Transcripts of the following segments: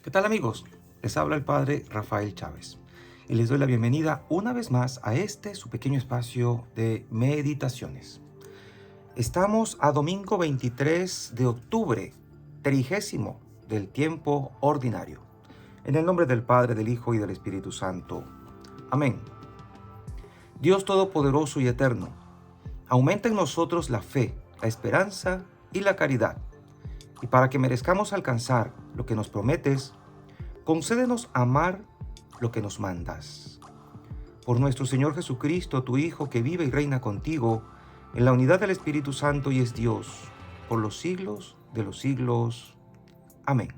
¿Qué tal, amigos? Les habla el padre Rafael Chávez y les doy la bienvenida una vez más a este su pequeño espacio de meditaciones. Estamos a domingo 23 de octubre, 30 del tiempo ordinario. En el nombre del Padre, del Hijo y del Espíritu Santo. Amén. Dios Todopoderoso y Eterno, aumenta en nosotros la fe, la esperanza y la caridad. Y para que merezcamos alcanzar lo que nos prometes, concédenos amar lo que nos mandas. Por nuestro Señor Jesucristo, tu Hijo, que vive y reina contigo, en la unidad del Espíritu Santo y es Dios, por los siglos de los siglos. Amén.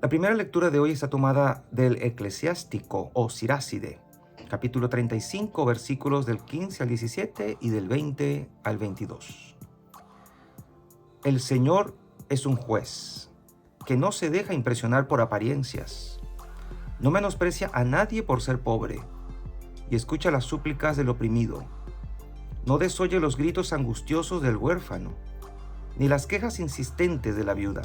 La primera lectura de hoy está tomada del Eclesiástico o Siráside, capítulo 35, versículos del 15 al 17 y del 20 al 22. El Señor es un juez que no se deja impresionar por apariencias. No menosprecia a nadie por ser pobre y escucha las súplicas del oprimido. No desoye los gritos angustiosos del huérfano, ni las quejas insistentes de la viuda.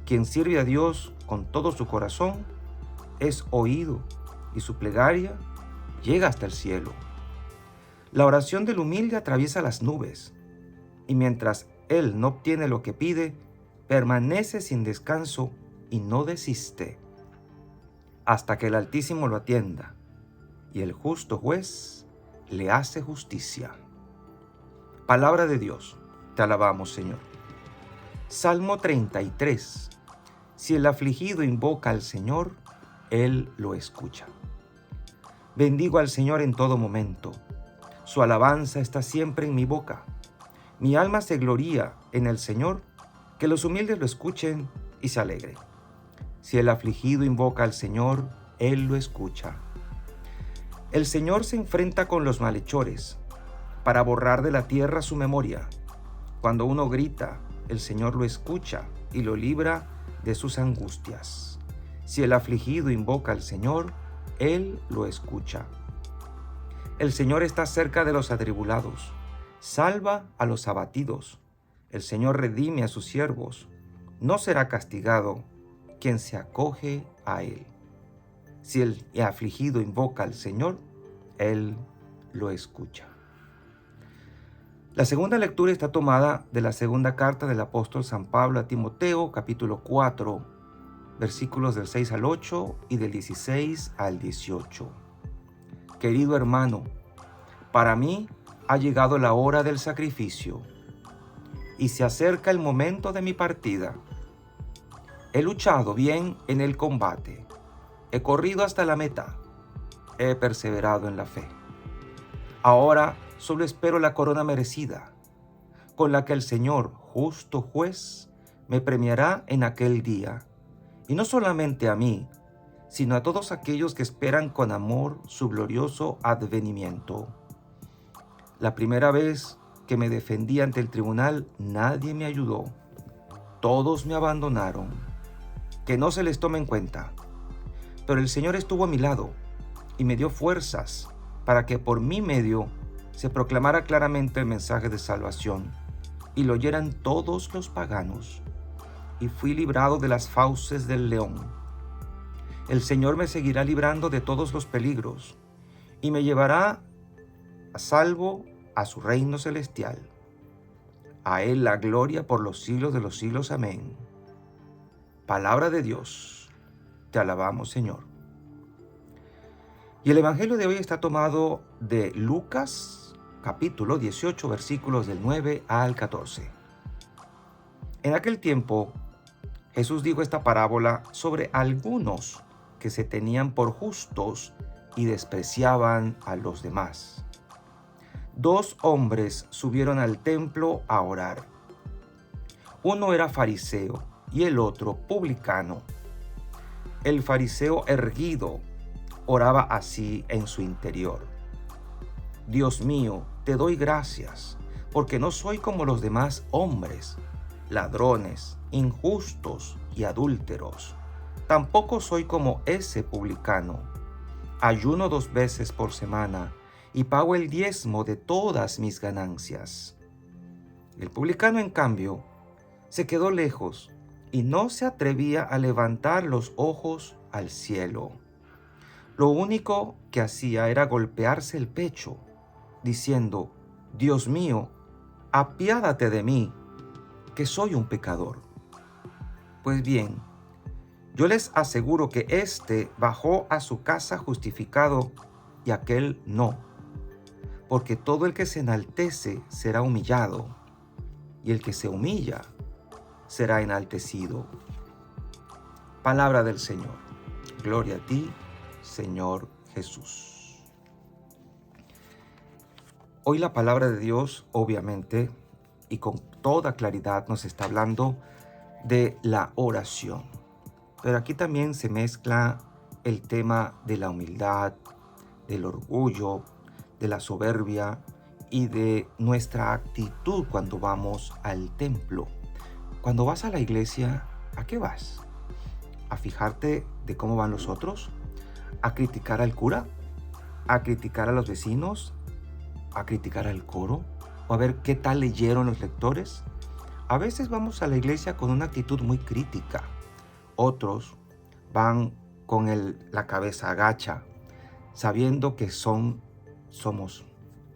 Quien sirve a Dios con todo su corazón es oído y su plegaria llega hasta el cielo. La oración del humilde atraviesa las nubes y mientras él no obtiene lo que pide, permanece sin descanso y no desiste hasta que el Altísimo lo atienda y el justo juez le hace justicia. Palabra de Dios, te alabamos, Señor. Salmo 33. Si el afligido invoca al Señor, Él lo escucha. Bendigo al Señor en todo momento. Su alabanza está siempre en mi boca. Mi alma se gloría en el Señor, que los humildes lo escuchen y se alegren. Si el afligido invoca al Señor, Él lo escucha. El Señor se enfrenta con los malhechores para borrar de la tierra su memoria. Cuando uno grita, el Señor lo escucha y lo libra de sus angustias. Si el afligido invoca al Señor, Él lo escucha. El Señor está cerca de los atribulados, salva a los abatidos. El Señor redime a sus siervos. No será castigado quien se acoge a Él. Si el afligido invoca al Señor, Él lo escucha. La segunda lectura está tomada de la segunda carta del apóstol San Pablo a Timoteo, capítulo 4, versículos del 6 al 8 y del 16 al 18. Querido hermano, para mí ha llegado la hora del sacrificio y se acerca el momento de mi partida. He luchado bien en el combate, he corrido hasta la meta, he perseverado en la fe. Ahora solo espero la corona merecida, con la que el Señor, justo juez, me premiará en aquel día, y no solamente a mí, sino a todos aquellos que esperan con amor su glorioso advenimiento. La primera vez que me defendí ante el tribunal, nadie me ayudó. Todos me abandonaron. Que no se les tome en cuenta. Pero el Señor estuvo a mi lado y me dio fuerzas para que por mi medio se proclamara claramente el mensaje de salvación y lo oyeran todos los paganos. Y fui librado de las fauces del león. El Señor me seguirá librando de todos los peligros y me llevará a salvo a su reino celestial. A Él la gloria por los siglos de los siglos. Amén. Palabra de Dios. Te alabamos, Señor. Y el Evangelio de hoy está tomado de Lucas, capítulo 18, versículos del 9 al 14. En aquel tiempo, Jesús dijo esta parábola sobre algunos que se tenían por justos y despreciaban a los demás. Dos hombres subieron al templo a orar. Uno era fariseo y el otro publicano. El fariseo erguido oraba así en su interior: Dios mío, te doy gracias, porque no soy como los demás hombres, ladrones, injustos y adúlteros. Tampoco soy como ese publicano. Ayuno 2 veces por semana y pago el diezmo de todas mis ganancias. El publicano, en cambio, se quedó lejos y no se atrevía a levantar los ojos al cielo. Lo único que hacía era golpearse el pecho, diciendo: Dios mío, apiádate de mí, que soy un pecador. Pues bien, yo les aseguro que éste bajó a su casa justificado y aquel no, porque todo el que se enaltece será humillado, y el que se humilla será enaltecido. Palabra del Señor. Gloria a ti, Señor Jesús. Hoy la palabra de Dios, obviamente, y con toda claridad nos está hablando de la oración. Pero aquí también se mezcla el tema de la humildad, del orgullo, de la soberbia y de nuestra actitud cuando vamos al templo. Cuando vas a la iglesia, ¿a qué vas? ¿A fijarte de cómo van los otros? ¿A criticar al cura? ¿A criticar a los vecinos? ¿A criticar al coro? ¿O a ver qué tal leyeron los lectores? A veces vamos a la iglesia con una actitud muy crítica. Otros van con la cabeza agacha, sabiendo que somos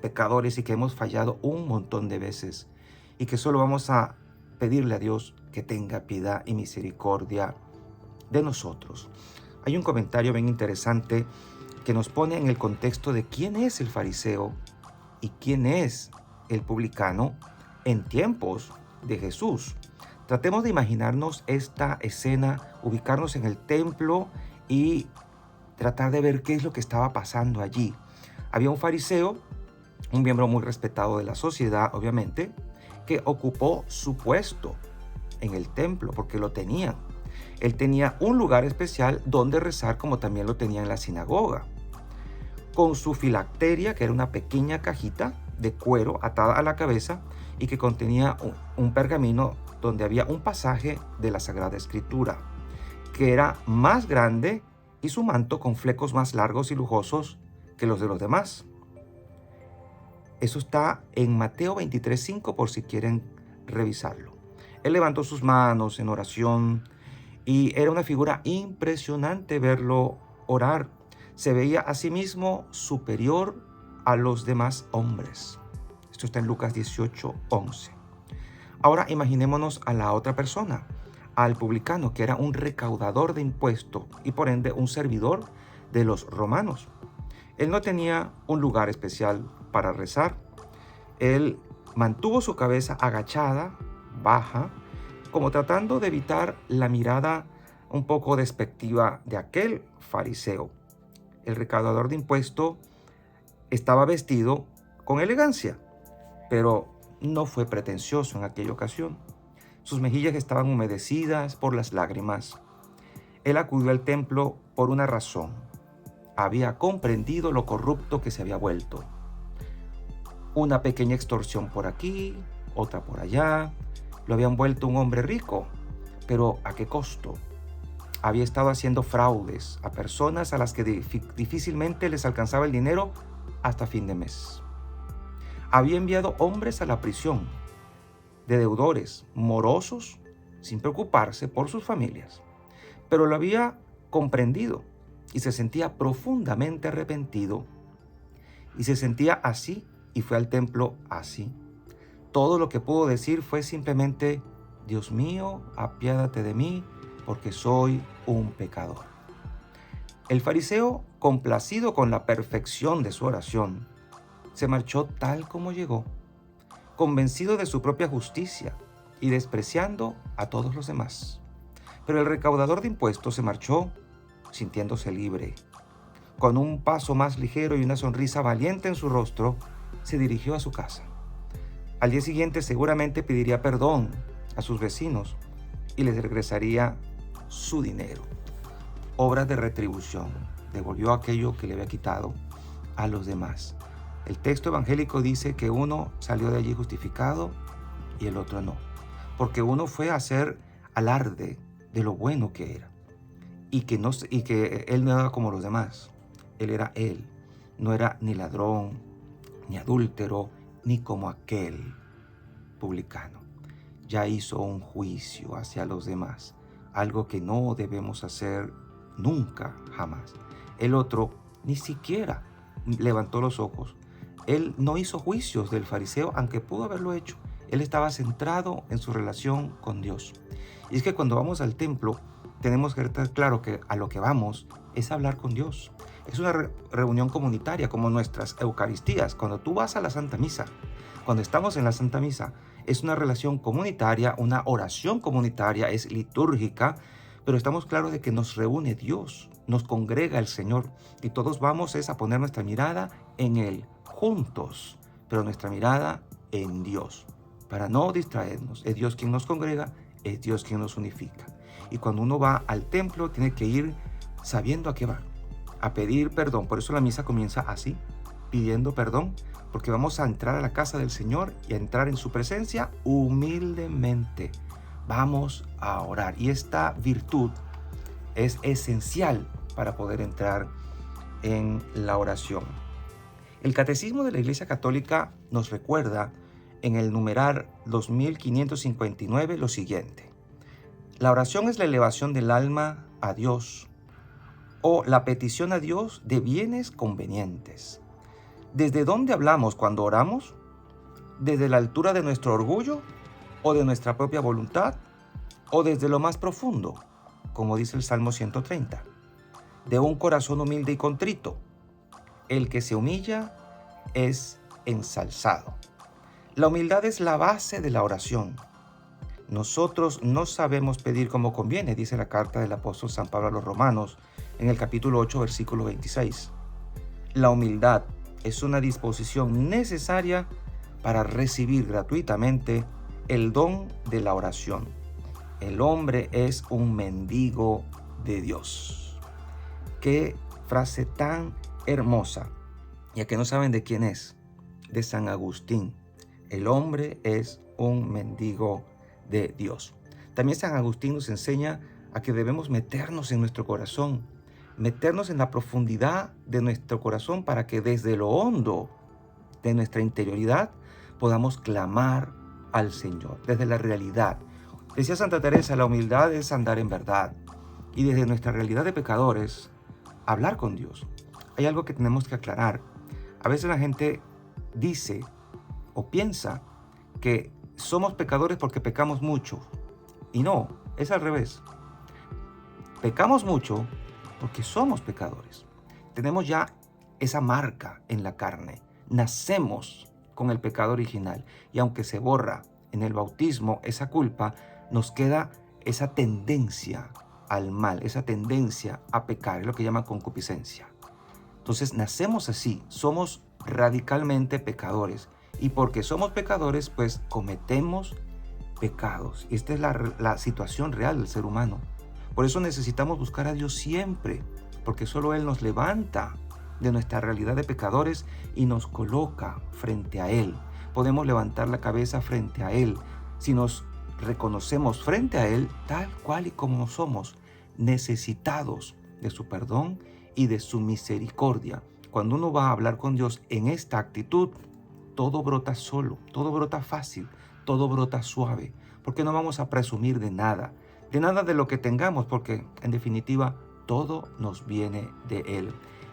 pecadores y que hemos fallado un montón de veces y que solo vamos a pedirle a Dios que tenga piedad y misericordia de nosotros. Hay un comentario bien interesante que nos pone en el contexto de quién es el fariseo y quién es el publicano en tiempos de Jesús. Tratemos de imaginarnos esta escena, ubicarnos en el templo y tratar de ver qué es lo que estaba pasando allí. Había un fariseo, un miembro muy respetado de la sociedad, obviamente, que ocupó su puesto en el templo porque lo tenían. Él tenía un lugar especial donde rezar, como también lo tenía en la sinagoga. Con su filacteria, que era una pequeña cajita de cuero atada a la cabeza y que contenía un pergamino donde había un pasaje de la Sagrada Escritura, que era más grande, y su manto con flecos más largos y lujosos que los de los demás. Eso está en Mateo 23:5 por si quieren revisarlo. Él levantó sus manos en oración y era una figura impresionante verlo orar. Se veía a sí mismo superior a los demás hombres. Esto está en Lucas 18:11. Ahora imaginémonos a la otra persona, al publicano, que era un recaudador de impuestos y por ende un servidor de los romanos. Él no tenía un lugar especial para rezar. Él mantuvo su cabeza agachada, baja, como tratando de evitar la mirada un poco despectiva de aquel fariseo. El recaudador de impuestos estaba vestido con elegancia, pero no fue pretencioso en aquella ocasión. Sus mejillas estaban humedecidas por las lágrimas. Él acudió al templo por una razón. Había comprendido lo corrupto que se había vuelto. Una pequeña extorsión por aquí, otra por allá. Lo habían vuelto un hombre rico, pero ¿a qué costo? Había estado haciendo fraudes a personas a las que difícilmente les alcanzaba el dinero hasta fin de mes. Había enviado hombres a la prisión de deudores morosos sin preocuparse por sus familias, pero lo había comprendido y se sentía profundamente arrepentido y se sentía así y fue al templo así. Todo lo que pudo decir fue simplemente: Dios mío, apiádate de mí, porque soy un pecador. El fariseo, complacido con la perfección de su oración, se marchó tal como llegó, convencido de su propia justicia y despreciando a todos los demás. Pero el recaudador de impuestos se marchó sintiéndose libre. Con un paso más ligero y una sonrisa valiente en su rostro, se dirigió a su casa. Al día siguiente seguramente pediría perdón a sus vecinos y les regresaría su dinero. Obras de retribución. Devolvió aquello que le había quitado a los demás. El texto evangélico dice que uno salió de allí justificado y el otro no, porque uno fue a hacer alarde de lo bueno que era y que él no era como los demás. Él era él, no era ni ladrón, ni adúltero, ni como aquel publicano. ya hizo un juicio hacia los demás, algo que no debemos hacer nunca, jamás. El otro ni siquiera levantó los ojos. Él no hizo juicios del fariseo, aunque pudo haberlo hecho. Él estaba centrado en su relación con Dios. Y es que cuando vamos al templo, tenemos que estar claro que a lo que vamos es hablar con Dios. Es una reunión comunitaria, como nuestras Eucaristías. Cuando tú vas a la Santa Misa, cuando estamos en la Santa Misa, es una relación comunitaria, una oración comunitaria, es litúrgica, pero estamos claros de que nos reúne Dios, nos congrega el Señor, y todos vamos a poner nuestra mirada en Él, juntos, pero nuestra mirada en Dios, para no distraernos. Es Dios quien nos congrega, es Dios quien nos unifica. Y cuando uno va al templo, tiene que ir sabiendo a qué va, a pedir perdón. Por eso la misa comienza así, pidiendo perdón, porque vamos a entrar a la casa del Señor y a entrar en su presencia humildemente. Vamos a orar. Y esta virtud es esencial para poder entrar en la oración. El Catecismo de la Iglesia Católica nos recuerda en el numeral 2559 lo siguiente: la oración es la elevación del alma a Dios o la petición a Dios de bienes convenientes. ¿Desde dónde hablamos cuando oramos? ¿Desde la altura de nuestro orgullo o de nuestra propia voluntad? ¿O desde lo más profundo, como dice el Salmo 130? De un corazón humilde y contrito. El que se humilla es ensalzado. La humildad es la base de la oración. Nosotros no sabemos pedir como conviene, dice la carta del apóstol San Pablo a los Romanos en el capítulo 8, versículo 26. La humildad es una disposición necesaria para recibir gratuitamente el don de la oración. El hombre es un mendigo de Dios. Qué frase tan hermosa. Y a que no saben de quién es, de San Agustín. El hombre es un mendigo de Dios. También San Agustín nos enseña a que debemos meternos en nuestro corazón, meternos en la profundidad de nuestro corazón para que desde lo hondo de nuestra interioridad podamos clamar al Señor, desde la realidad. Decía Santa Teresa, la humildad es andar en verdad, y desde nuestra realidad de pecadores, hablar con Dios. Hay algo que tenemos que aclarar. A veces la gente dice o piensa que somos pecadores porque pecamos mucho, y no, es al revés. Pecamos mucho porque somos pecadores. Tenemos ya esa marca en la carne. Nacemos con el pecado original, y aunque se borra en el bautismo esa culpa, nos queda esa tendencia al mal, esa tendencia a pecar, es lo que llaman concupiscencia. Entonces nacemos así, somos radicalmente pecadores, y porque somos pecadores, pues cometemos pecados. Y esta es la situación real del ser humano. Por eso necesitamos buscar a Dios siempre, porque solo Él nos levanta de nuestra realidad de pecadores y nos coloca frente a Él. Podemos levantar la cabeza frente a Él si nos reconocemos frente a Él tal cual y como somos, necesitados de su perdón y de su misericordia. Cuando uno va a hablar con Dios en esta actitud, todo brota solo, todo brota fácil, todo brota suave, porque no vamos a presumir de nada de lo que tengamos, porque en definitiva todo nos viene de Él.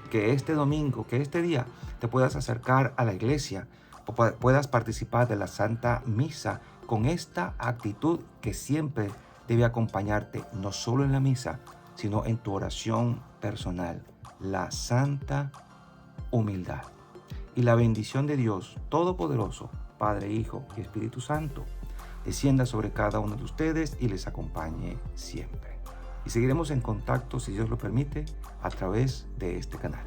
Que este domingo, que este día te puedas acercar a la iglesia o puedas participar de la Santa Misa con esta actitud que siempre debe acompañarte, no solo en la misa, sino en tu oración personal, la santa humildad. Y la bendición de Dios Todopoderoso, Padre, Hijo y Espíritu Santo, descienda sobre cada uno de ustedes y les acompañe siempre. Y seguiremos en contacto, si Dios lo permite, a través de este canal.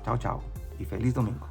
Chao, chao y feliz domingo.